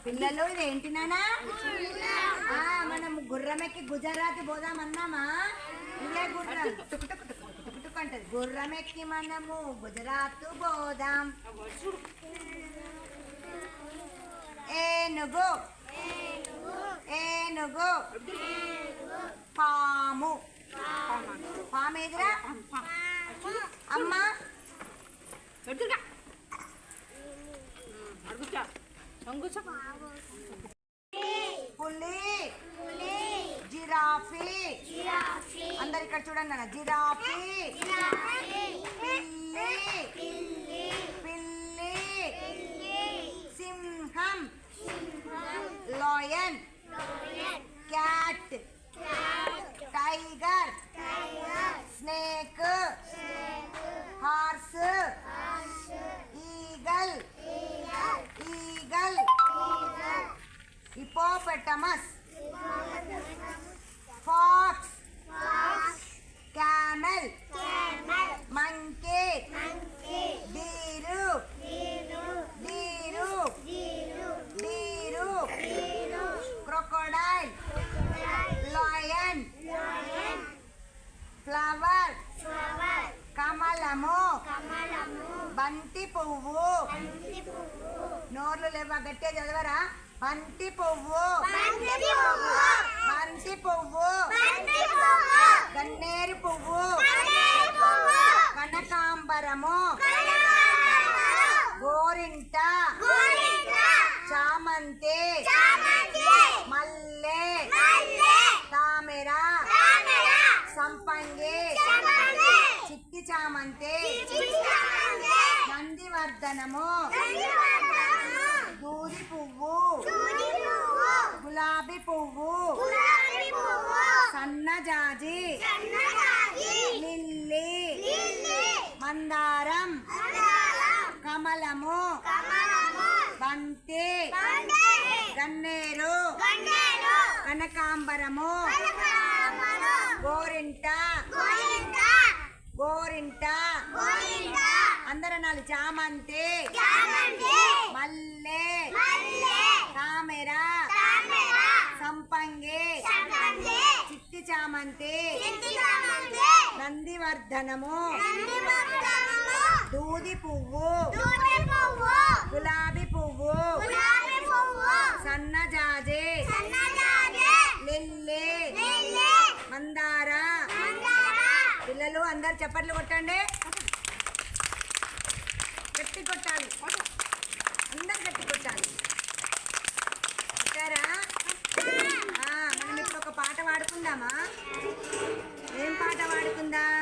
పిల్లలు ఇదేంటి నానా? మనం గుర్రమెక్కి గుజరాత్ పోదామన్నామా? ఇదే గుర్రం టుకుటుకు అంటది. గుర్రమెక్కి మనము గుజరాత్ పోదాం. ఏనుగు ఏనుగు పాము పాము ఎదురా అమ్మ పులి జిరాఫీ అందరు ఇక్కడ చూడండి అన్న. జిరాఫీ పిల్లి పిల్లి సింహం lion cat tiger snake horse eagle eagle hippopotamus fox camel monkey deer deer deer crocodile lion flower కమలము బంతి పువ్వు నోర్లు లేవా గట్టిగా చదవరా? బంతి పువ్వు బంతి పువ్వు గన్నేరు పువ్వు కనకాంబరము గోరింట చామంతి మల్లె తామెర సంపంగి చిట్టి చామంతి నందివర్ధనము దూది పువ్వు గులాబీ పువ్వు సన్నజాజి లిల్లీ మందారం కమలము బంతి గన్నేరు కనకాంబరము గోరింట గోరింట అందరూ నాలుగు చామంతి మల్లె తామెర సంపంగి చిట్టి చామంతి నందివర్ధనము దూది పువ్వు గులాబీ పువ్వు సన్నజాజి లిల్లీ మందార. పిల్లలు అందరు చప్పట్లు కొట్టండి. గట్టి కొట్టాలి, అందరు గట్టి కొట్టాలి. కొట్టారా? మనం ఇప్పుడు ఒక పాట పాడుకుందామా? ఏం పాట పాడుకుందాం?